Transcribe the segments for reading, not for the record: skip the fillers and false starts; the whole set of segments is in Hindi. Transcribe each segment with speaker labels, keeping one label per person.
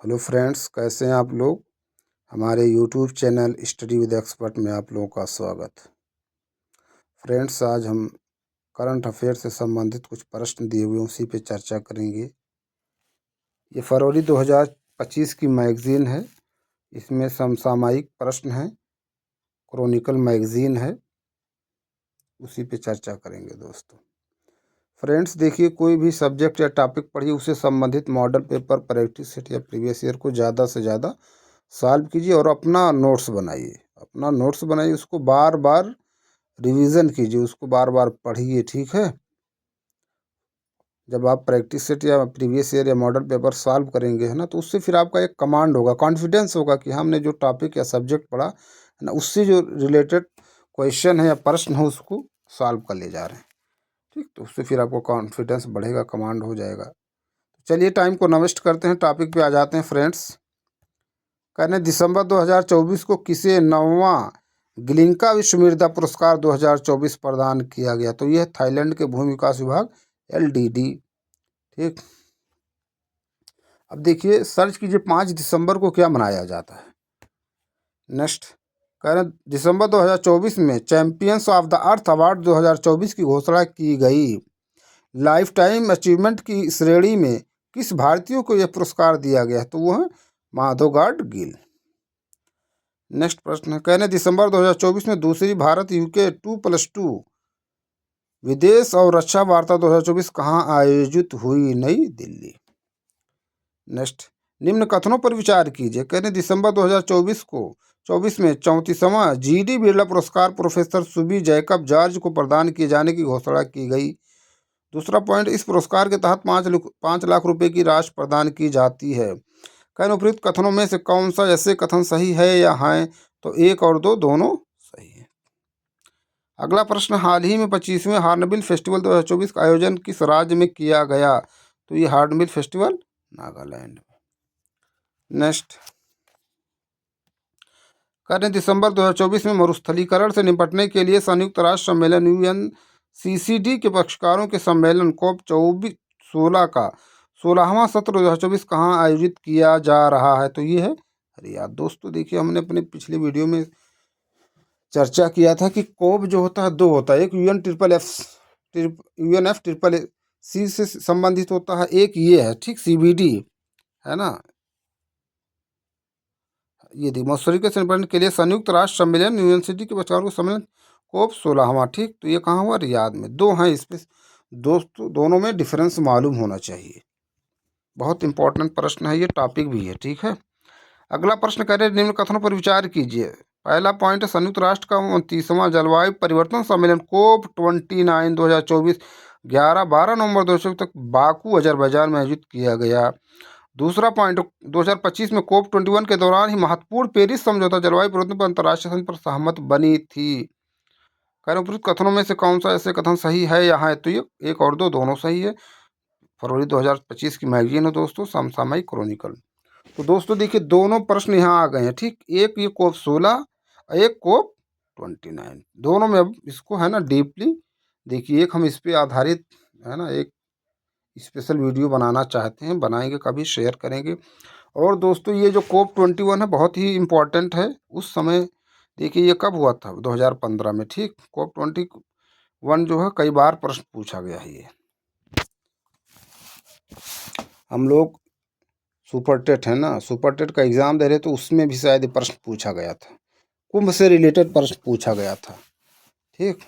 Speaker 1: हेलो फ्रेंड्स, कैसे हैं आप लोग। हमारे YouTube channel study with expert में आप लोगों का स्वागत। फ्रेंड्स, आज हम करंट अफेयर से संबंधित कुछ प्रश्न दिए हुए उसी पे चर्चा करेंगे। ये फरवरी 2025 की मैगज़ीन है। इसमें समसामयिक प्रश्न हैं, क्रॉनिकल मैगज़ीन है, उसी पे चर्चा करेंगे दोस्तों। फ्रेंड्स देखिए, कोई भी सब्जेक्ट या टॉपिक पढ़िए, उससे संबंधित मॉडल पेपर, प्रैक्टिस सेट या प्रीवियस ईयर को ज़्यादा से ज़्यादा सॉल्व कीजिए और अपना नोट्स बनाइए। उसको बार बार रिवीजन कीजिए, उसको बार बार पढ़िए, ठीक है। जब आप प्रैक्टिस सेट या प्रीवियस ईयर या मॉडल पेपर सॉल्व करेंगे, है ना, तो उससे फिर आपका एक कमांड होगा, कॉन्फिडेंस होगा कि हमने जो टॉपिक या सब्जेक्ट पढ़ा है ना, उससे जो रिलेटेड क्वेश्चन है या प्रश्न है उसको सॉल्व कर ले जा रहे हैं, ठीक। तो उससे फिर आपको कॉन्फिडेंस बढ़ेगा, कमांड हो जाएगा। चलिए टाइम को नवेस्ट करते हैं, टॉपिक पे आ जाते हैं फ्रेंड्स। कहने दिसंबर 2024 को किसे 9वां ग्लिंका विश्व मृदा पुरस्कार 2024 प्रदान किया गया। तो यह थाईलैंड के भूमि विकास विभाग LDD, ठीक। अब देखिए, सर्च कीजिए 5 दिसंबर को क्या मनाया जाता है। नेक्स्ट कह रहे दिसंबर 2024 में champions of the earth award 2024 की घोषणा की गई। लाइफ टाइम अचीवमेंट की श्रेणी में किस भारतीय को यह पुरस्कार दिया गया है। तो वो है माधव गाड गिल। नेक्स्ट प्रश्न है, कहने दिसंबर 2024 में दूसरी भारत UK 2+2 विदेश और रक्षा वार्ता 2024 कहाँ आयोजित हुई। नई दिल्ली। नेक्स्ट, निम्न कथनों पर विचार कीजिए। कहने दिसंबर 2024 में 34वां GD बिरला पुरस्कार प्रोफेसर सुबी जैकब जॉर्ज को प्रदान किए जाने की घोषणा की गई। दूसरा पॉइंट, इस पुरस्कार के तहत 5 लाख रुपए की राशि प्रदान की जाती है। कहने उपयुक्त कथनों में से कौन सा ऐसे कथन सही है या हैं। तो 1 और 2 दोनों सही है। अगला प्रश्न, हाल ही में 25वें हॉर्नबिल फेस्टिवल 2024 का आयोजन किस राज्य में किया गया। तो ये हॉर्नबिल फेस्टिवल नागालैंड में। नेक्स्ट, कहने दिसंबर 2024 में मरुस्थलीकरण से निपटने के लिए संयुक्त राष्ट्र सम्मेलन UNCCD के पक्षकारों के सम्मेलन COP16 का 16वां सत्र 2024 कहाँ आयोजित किया जा रहा है। तो ये है रियाद। दोस्तों देखिए, हमने अपने पिछले वीडियो में चर्चा किया था कि कोप जो होता है 2 होता है। एक UNFCCC से संबंधित होता है, एक ये है, ठीक, CBD है ना। ये थी मौसरिक से निपटने के लिए संयुक्त राष्ट्र सम्मेलन UNCCD के पक्षकारों का सम्मेलन COP16वां, ठीक। तो ये कहाँ हुआ, रियाद में। 2 हैं इस पे दोस्तों, दोनों में डिफरेंस मालूम होना चाहिए। बहुत इंपॉर्टेंट प्रश्न है, ये टॉपिक भी है, ठीक है। अगला प्रश्न कह रहे निम्न कथनों पर विचार कीजिए। पहला पॉइंट है, संयुक्त राष्ट्र का 29वां जलवायु परिवर्तन सम्मेलन COP29 2024 11-12 नवंबर 2024 तक बाकू अजरबैजान में आयोजित किया गया। दूसरा पॉइंट, 2025 में COP21 के दौरान ही महत्वपूर्ण पेरिस समझौता जलवायु परिवर्तन पर अंतर्राष्ट्रीय संधि पर सहमत बनी थी। कह उपयुक्त कथनों में से कौन सा ऐसे कथन सही है या है। तो ये 1 और 2 दोनों सही है। फरवरी 2025 की मैगजीन है दोस्तों, समसामयिक क्रॉनिकल। तो दोस्तों देखिए, दोनों प्रश्न यहाँ आ गए हैं, ठीक। एक ये COP16 और एक COP29, दोनों में अब इसको है ना डीपली देखिए। एक हम इस पे आधारित है ना एक स्पेशल वीडियो बनाना चाहते हैं, बनाएंगे, कभी शेयर करेंगे। और दोस्तों ये जो COP21 है बहुत ही इम्पोर्टेंट है। उस समय देखिए ये कब हुआ था, 2015 में, ठीक। COP21 जो है कई बार प्रश्न पूछा गया है। ये हम लोग सुपर टेट है ना, सुपर टेट का एग्ज़ाम दे रहे तो उसमें भी शायद प्रश्न पूछा गया था, कुंभ से रिलेटेड प्रश्न पूछा गया था, ठीक।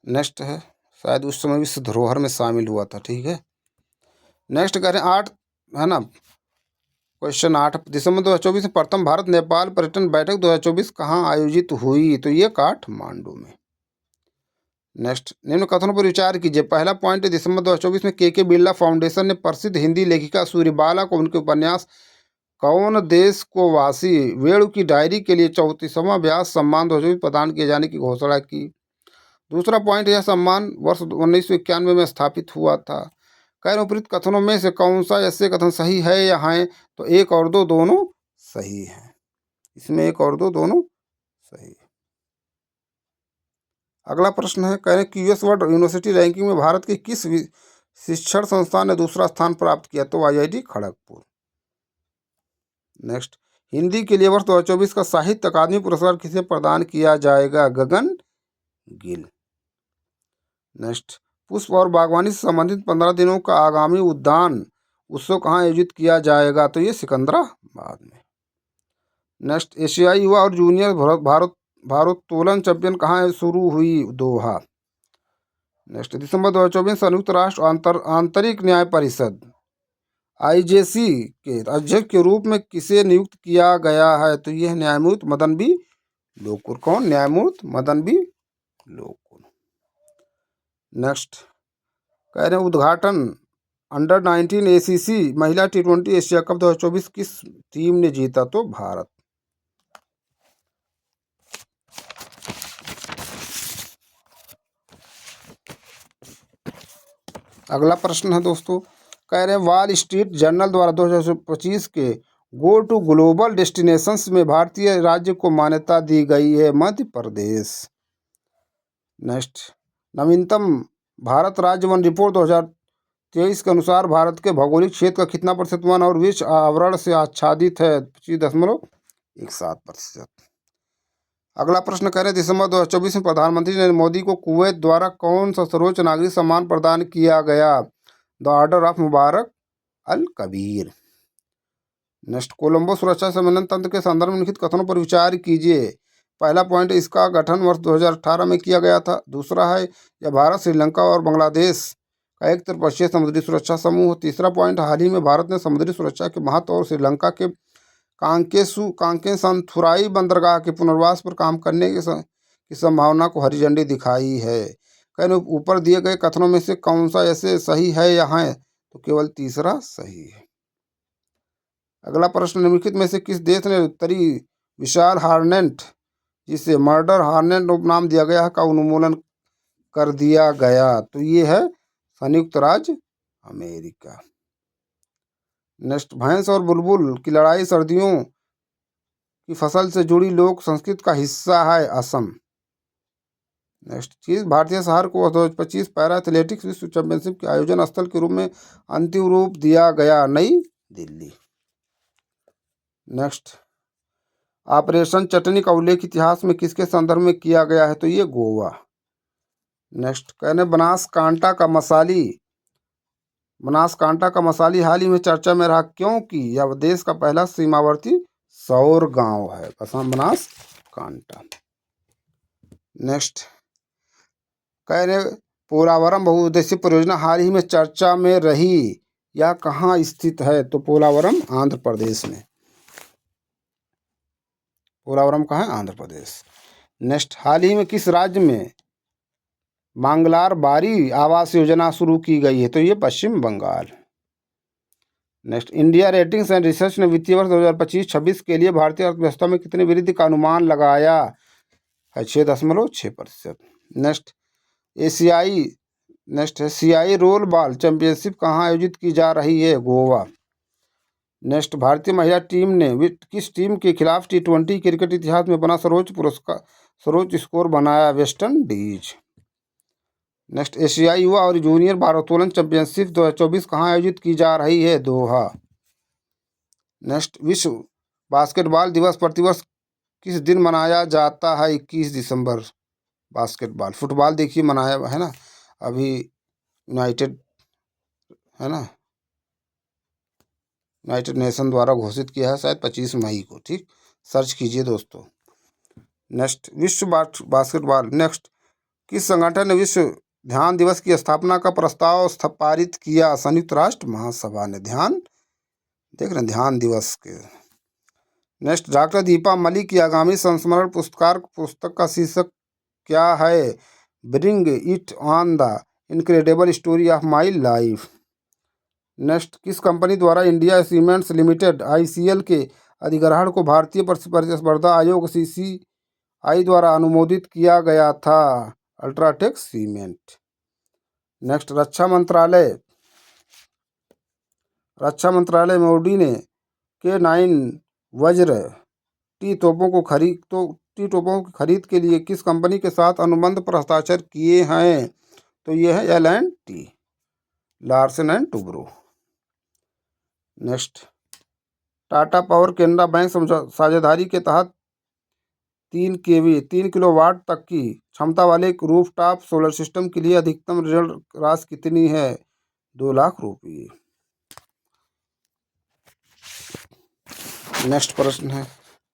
Speaker 1: नेक्स्ट है, शायद उस समय विश्व धरोहर में शामिल हुआ था, ठीक है। नेक्स्ट करें 8 है ना, क्वेश्चन 8, दिसंबर 2024 में प्रथम भारत नेपाल पर्यटन बैठक 2024 कहाँ आयोजित हुई। तो ये काठमांडू में। नेक्स्ट, निम्न कथनों पर विचार कीजिए। पहला पॉइंट, दिसंबर 2024 में KK बिरला फाउंडेशन ने प्रसिद्ध हिंदी लेखिका सूर्यबाला को उनके उपन्यास कौन देश को वासी वेणु की डायरी के लिए 34वां व्यास सम्मान 2024 प्रदान किए जाने की घोषणा की। दूसरा पॉइंट, यह सम्मान वर्ष 1991 में स्थापित हुआ था। कह उपयुक्त कथनों में से कौन सा ऐसे कथन सही है या हैं। तो 1 और 2 दोनों सही है। इसमें 1 और 2 दोनों सही है। अगला प्रश्न है, कह रहे QS वर्ल्ड यूनिवर्सिटी रैंकिंग में भारत के किस शिक्षण संस्थान ने दूसरा स्थान प्राप्त किया। तो IIT खड़गपुर। नेक्स्ट, हिंदी के लिए वर्ष 2024 का साहित्य अकादमी पुरस्कार किसे प्रदान किया जाएगा? गगन गिल। नेक्स्ट, पुष्प और बागवानी से संबंधित 15 दिनों का आगामी उद्यान उत्सव कहाँ आयोजित किया जाएगा? तो ये सिकंदराबाद में। नेक्स्ट, एशियाई युवा और जूनियर भारोत्तोलन चैंपियन कहाँ शुरू हुई? दोहा। नेक्स्ट, दिसंबर 2024 संयुक्त राष्ट्र आंतरिक न्याय परिषद आईजेसी के अध्यक्ष के रूप में किसे नियुक्त किया गया है? तो यह न्यायमूर्ति मदन बी लोकुर। कौन? न्यायमूर्ति मदन बी लोकुर। नेक्स्ट, कह रहे हैं उद्घाटन अंडर 19 एसीसी महिला T20 एशिया कप 2024 किस टीम ने जीता? तो भारत। अगला प्रश्न है दोस्तों, कह रहे हैं वॉल स्ट्रीट जर्नल द्वारा 2025 के गो टू ग्लोबल डेस्टिनेशंस में भारतीय राज्य को मान्यता दी गई है? मध्य प्रदेश। नेक्स्ट, नवीनतम भारत राज्य वन रिपोर्ट 2023 के अनुसार भारत के भौगोलिक क्षेत्र का कितना प्रतिशत वन और वृक्ष आवरण से आच्छादित है? 25.17%। अगला प्रश्न कह रहे हैं दिसंबर 2024 में प्रधानमंत्री नरेंद्र मोदी को कुवैत द्वारा कौन सा सर्वोच्च नागरिक सम्मान प्रदान किया गया? The order of Mubarak al Kabeer. Next, Colombo सुरक्षा सम्मेलन तंत्र के संदर्भ में निम्नलिखित कथनों पर विचार कीजिए। पहला पॉइंट, इसका गठन वर्ष 2018 में किया गया था। दूसरा है, यह भारत, श्रीलंका और बांग्लादेश का एक त्रिपक्षीय समुद्री सुरक्षा समूह। तीसरा पॉइंट, हाल ही में भारत ने समुद्री सुरक्षा के महत्व और श्रीलंका के कांकेसंथुराई बंदरगाह के पुनर्वास पर काम करने की संभावना को हरी झंडी दिखाई है। कहीं ऊपर दिए गए कथनों में से कौन सा ऐसे सही है या है? तो केवल तीसरा सही है। अगला प्रश्न, निम्नलिखित में से किस देश ने उत्तरी विशाल हार्नेट, जिसे मर्डर हार्नेट उपनाम दिया गया है, का उन्मूलन कर दिया गया? तो ये है संयुक्त राज्य अमेरिका। नेक्स्ट, भैंस और बुलबुल की लड़ाई सर्दियों की फसल से जुड़ी लोक संस्कृति का हिस्सा है? असम। नेक्स्ट चीज, भारतीय शहर को 2025 पैरा एथलेटिक्स विश्व चैंपियनशिप के आयोजन स्थल के रूप में अंतिम रूप दिया गया? नई दिल्ली। नेक्स्ट, ऑपरेशन चटनी का उल्लेख इतिहास में किसके संदर्भ में किया गया है? तो ये गोवा। नेक्स्ट, कहने बनासकांठा का मसाली हाल ही में चर्चा में रहा क्योंकि यह देश का पहला सीमावर्ती सौर गांव है। बनासकांठा। नेक्स्ट, कह रहे पोलावरम बहुउद्देशीय परियोजना हाल ही में चर्चा में रही, यह कहाँ स्थित है? तो पोलावरम आंध्र प्रदेश में। पोलावरम कहाँ है? आंध्र प्रदेश। नेक्स्ट, हाल ही में किस राज्य में बांग्लार बारी आवास योजना शुरू की गई है? तो ये Paschim Bangal. Next, India ratings and research ने वित्तीय वर्ष 2025-26 के लिए भारतीय अर्थव्यवस्था में कितनी वृद्धि का अनुमान लगाया है? 6.6%। नेक्स्ट, एशियाई रोल बॉल चैंपियनशिप कहाँ आयोजित की जा रही है? गोवा। नेक्स्ट, भारतीय महिला टीम ने किस टीम के खिलाफ T20 क्रिकेट इतिहास में अपना सर्वोच्च स्कोर बनाया? West Indies. नेक्स्ट, एशियाई युवा और जूनियर भारोत्तोलन चैंपियनशिप 2024 कहाँ आयोजित की जा रही है? दोहा। नेक्स्ट, विश्व बास्केटबॉल दिवस प्रतिवर्ष किस दिन मनाया जाता है? 21 दिसंबर। बास्केटबॉल, फुटबॉल देखिए मनाया है ना, अभी यूनाइटेड नेशन द्वारा घोषित किया है शायद 25 मई को। ठीक, सर्च कीजिए दोस्तों। नेक्स्ट, विश्व बास्केटबॉल। नेक्स्ट, किस संगठन ने विश्व ध्यान दिवस की स्थापना का प्रस्ताव पारित किया? संयुक्त राष्ट्र महासभा ने। ध्यान देख रहे हैं, ध्यान दिवस के। नेक्स्ट, डॉक्टर दीपा मलिक की आगामी संस्मरण पुस्तक का शीर्षक क्या है? Bring it on, the incredible story of my life. Next, किस कंपनी द्वारा इंडिया सीमेंट्स लिमिटेड ICL के अधिग्रहण को भारतीय प्रतिस्पर्धा आयोग CCI द्वारा अनुमोदित किया गया था? UltraTech cement. नेक्स्ट, रक्षा मंत्रालय मोदी ने K9 वज्र टी तोपों की खरीद के लिए किस कंपनी के साथ अनुबंध पर हस्ताक्षर किए हैं? तो ये है L&T, Larsen and Toubro. Next, Tata power Canara bank साझेदारी के तहत 3 किलोवाट तक की क्षमता वाले एक रूफटॉप सोलर सिस्टम के लिए अधिकतम ऋण राशि कितनी है? 2 लाख रुपये। नेक्स्ट प्रश्न है,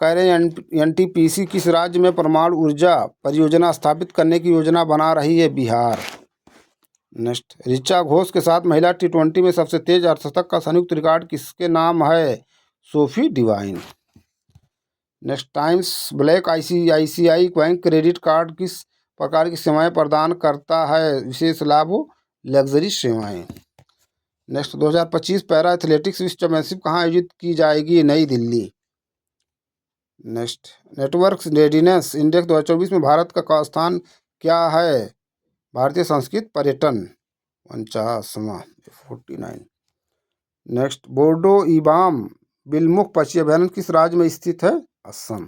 Speaker 1: कह रहे हैं एनटीपीसी किस राज्य में परमाणु ऊर्जा परियोजना स्थापित करने की योजना बना रही है? बिहार। नेक्स्ट, ऋचा घोष के साथ महिला T20 में सबसे तेज अर्धशतक का संयुक्त रिकॉर्ड किसके नाम है? Sophie Devine. Next, times black ICICI bank credit card किस प्रकार की सेवाएं प्रदान करता है? विशेष लाभ हो, लग्जरी सेवाएं। नेक्स्ट, 2025 पैरा एथलेटिक्स विश्व चैंपियनशिप कहाँ आयोजित की जाएगी? नई Delhi. Next, network readiness index 2024 में भारत का स्थान क्या है? भारतीय संस्कृत पर्यटन 49वां 49। नेक्स्ट, बोर्डो इबाम बिलमुख पक्षी अभयारण्य किस राज्य में स्थित है? असम।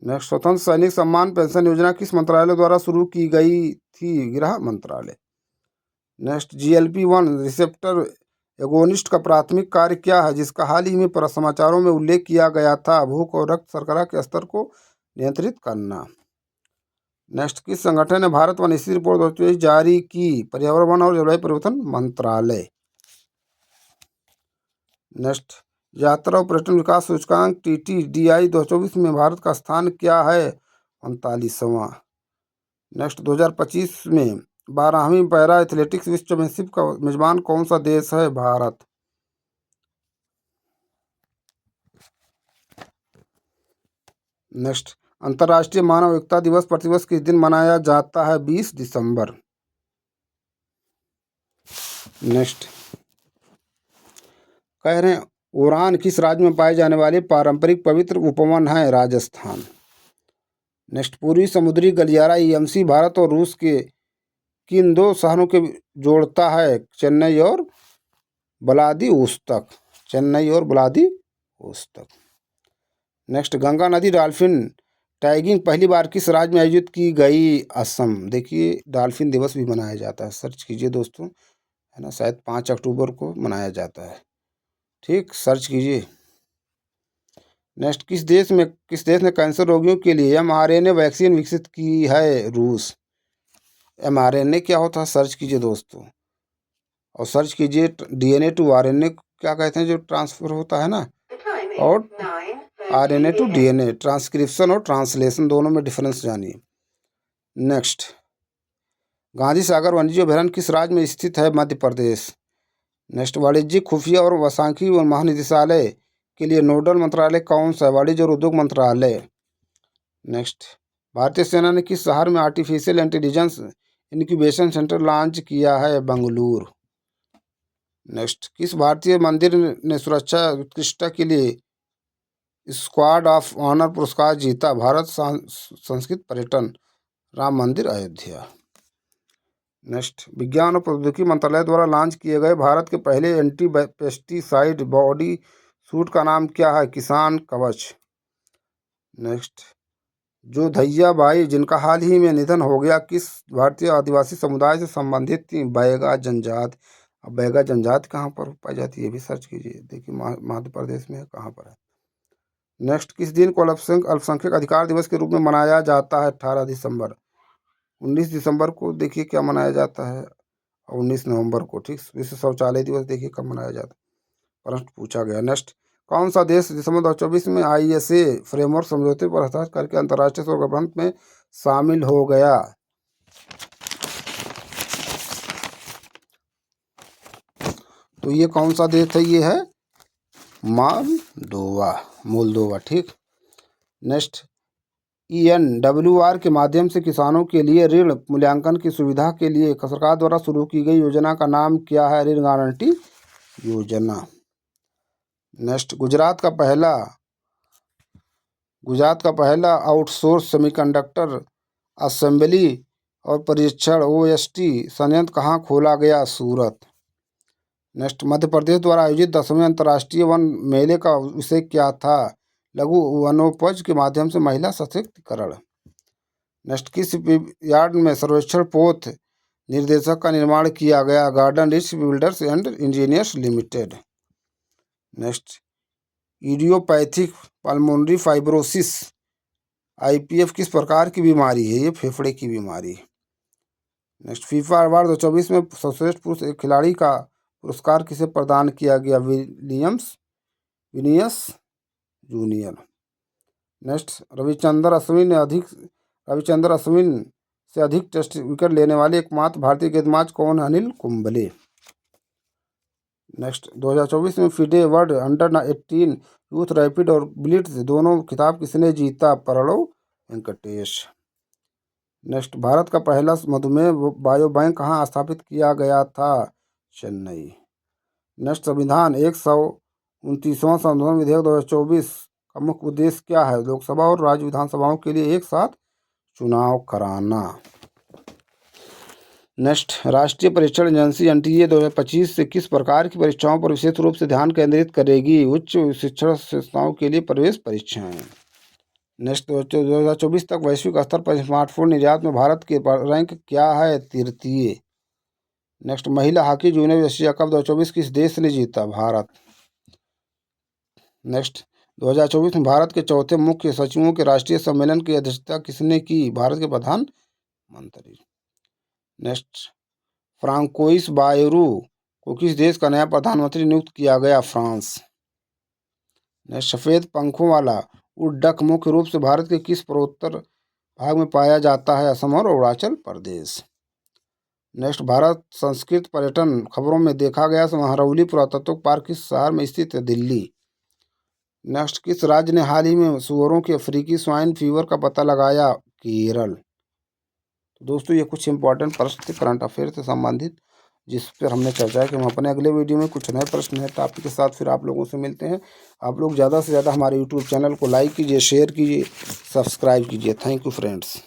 Speaker 1: नेक्स्ट, स्वतंत्र सैनिक सम्मान पेंशन योजना किस मंत्रालय द्वारा शुरू की गई थी? गृह मंत्रालय। नेक्स्ट, GLP-1 रिसेप्टर एगोनिस्ट का प्राथमिक कार्य क्या है, जिसका हाल ही में समाचारों में उल्लेख किया गया था? भूख और रक्त शर्करा के स्तर को नियंत्रित करना। नेक्स्ट, किस संगठन ने भारत वन स्थिति रिपोर्ट 2024 जारी की? पर्यावरण वन और जलवायु परिवर्तन मंत्रालय। नेक्स्ट, यात्रा और पर्यटन विकास सूचकांक TTDI 2024 में भारत का स्थान क्या है? 39वां। नेक्स्ट, 2025 में 12वीं पैरा एथलेटिक्स विश्व चैंपियनशिप का मेजबान कौन सा देश है? भारत। नेक्स्ट, अंतर्राष्ट्रीय मानव एकता दिवस प्रतिवर्ष किस दिन मनाया जाता है? 20 दिसंबर। नेक्स्ट, कह रहे हैं उड़ान किस राज्य में पाए जाने वाले पारंपरिक पवित्र उपवन है? राजस्थान। नेक्स्ट, पूर्वी समुद्री गलियारा EMC भारत और रूस के किन 2 शहरों के जोड़ता है? चेन्नई और व्लादिवोस्तोक। चेन्नई और व्लादिवोस्तोक। नेक्स्ट, गंगा नदी डॉल्फिन टैगिंग पहली बार किस राज्य में आयोजित की गई? असम। देखिए, डॉल्फिन दिवस भी मनाया जाता है, सर्च कीजिए दोस्तों, है ना, शायद 5 अक्टूबर को मनाया जाता है। ठीक, सर्च कीजिए। नेक्स्ट, किस देश ने कैंसर रोगियों के लिए mRNA वैक्सीन विकसित की है? रूस। mRNA क्या होता है? सर्च कीजिए दोस्तों, और सर्च कीजिए DNA to RNA क्या कहते हैं, जो ट्रांसफर होता है ना, और RNA to DNA ट्रांसक्रिप्शन और ट्रांसलेशन दोनों में डिफरेंस जानिए। नेक्स्ट, गांधी सागर वन्यजीव अभयारण्य किस राज्य में स्थित है? मध्य प्रदेश। नेक्स्ट, वाणिज्यिक खुफिया और सांख्यिकी महानिदेशालय के लिए नोडल मंत्रालय कौन सा है? वाणिज्य और उद्योग मंत्रालय। नेक्स्ट, भारतीय सेना ने किस शहर में artificial intelligence incubation centre launch किया है? बेंगलुरु। नेक्स्ट, किस भारतीय मंदिर ने सुरक्षा उत्कृष्टता के लिए स्क्वाड ऑफ ऑनर पुरस्कार जीता? भारत संस्कृत पर्यटन, राम मंदिर अयोध्या। नेक्स्ट, विज्ञान और प्रौद्योगिकी मंत्रालय द्वारा लॉन्च किए गए भारत के पहले एंटी पेस्टिसाइड बॉडी सूट का नाम क्या है? किसान कवच। नेक्स्ट, जो धैया बाई जिनका हाल ही में निधन हो गया किस भारतीय आदिवासी समुदाय से संबंधित थी? बैगा जनजाति। अब बैगा जनजाति कहाँ पर पाई जाती है, ये भी सर्च कीजिए। देखिए, मध्य प्रदेश में है, कहाँ पर है। नेक्स्ट, किस दिन को अल्पसंख्यक अधिकार दिवस के रूप में मनाया जाता है? 18 दिसंबर। 19 दिसंबर को देखिए क्या मनाया जाता है, और 19 नवंबर को। ठीक, विश्व शौचालय दिवस देखिए कब मनाया जाता है, प्रश्न पूछा गया। नेक्स्ट, कौन सा देश दिसंबर 2024 में ISA फ्रेमवर्क समझौते पर हस्ताक्षर करके अंतर्राष्ट्रीय सौर गठबंधन में शामिल हो गया? तो ये कौन सा देश है? ये है मोल्दोवा। ठीक। नेक्स्ट, ENWR के माध्यम से किसानों के लिए ऋण मूल्यांकन की सुविधा के लिए सरकार द्वारा शुरू की गई योजना का नाम क्या है? ऋण गारंटी योजना। नेक्स्ट, गुजरात का पहला आउटसोर्स सेमीकंडक्टर असेंबली और परीक्षण OST संयंत्र कहाँ खोला गया? सूरत। नेक्स्ट, मध्य प्रदेश द्वारा आयोजित 10वें अंतर्राष्ट्रीय वन मेले का विषय क्या था? लघु वनोपज के माध्यम से महिला सशक्तिकरण। नेक्स्ट, किस यार्ड में सर्वेक्षण पोत निर्देशक का निर्माण किया गया? Garden rich builders and engineers limited. Next, idiopathic pulmonary fibrosis IPF किस प्रकार की बीमारी है? ये फेफड़े की बीमारी है। नेक्स्ट, फीफा अवार्ड 2024 में सर्वश्रेष्ठ पुरुष खिलाड़ी का पुरस्कार किसे प्रदान किया गया? Vinicius Junior. Next, Ravichandran Ashwin से अधिक टेस्ट विकेट लेने वाले एकमात्र भारतीय गेंदबाज कौन? अनिल कुंबले। नेक्स्ट, 2024 में फिडे वर्ल्ड अंडर-18 यूथ रैपिड और ब्लिट्ज दोनों खिताब किसने जीता? प्रणव वेंकटेश। नेक्स्ट, भारत का पहला मधुमेह बायो बैंक कहाँ स्थापित किया गया था? चेन्नई। नेक्स्ट, संविधान 129वां संशोधन विधेयक 2024 का मुख्य उद्देश्य क्या है? लोकसभा और राज्य विधानसभाओं के लिए एक साथ चुनाव कराना। नेक्स्ट, राष्ट्रीय परीक्षण एजेंसी NTA 2025 से किस प्रकार की परीक्षाओं पर विशेष रूप से ध्यान केंद्रित करेगी? उच्च शिक्षण संस्थाओं के लिए प्रवेश परीक्षाएं। नेक्स्ट, 2024 तक वैश्विक स्तर पर स्मार्टफोन निर्यात में भारत के रैंक क्या है? तृतीय। नेक्स्ट, महिला हॉकी जूनियर एशिया कप 2024 किस देश ने जीता? भारत। नेक्स्ट, 2024 में भारत के चौथे मुख्य सचिवों के राष्ट्रीय सम्मेलन की अध्यक्षता किसने की? भारत के प्रधानमंत्री। नेक्स्ट, फ्रांकोइस बायरू को किस देश का नया प्रधानमंत्री नियुक्त किया गया? फ्रांस। नेक्स्ट, सफेद पंखों वाला उड डक मुख्य रूप से भारत के किस पूर्वोत्तर भाग में पाया जाता है? असम और अरुणाचल प्रदेश। नेक्स्ट, भारत संस्कृत पर्यटन खबरों में देखा गया महरौली पुरातत्व पार्क किस शहर में स्थित है? दिल्ली। नेक्स्ट, किस राज्य ने हाल ही में सुअरों के अफ्रीकी स्वाइन फीवर का पता लगाया? केरल। तो दोस्तों, ये कुछ इंपॉर्टेंट प्रश्न थे करंट अफेयर से संबंधित, जिस पर हमने चर्चा की। हम अपने अगले वीडियो में कुछ नए प्रश्न है टॉपिक के साथ फिर आप लोगों से मिलते हैं। आप लोग ज़्यादा से ज़्यादा हमारे यूट्यूब चैनल को लाइक कीजिए, शेयर कीजिए, सब्सक्राइब कीजिए। Thank you friends.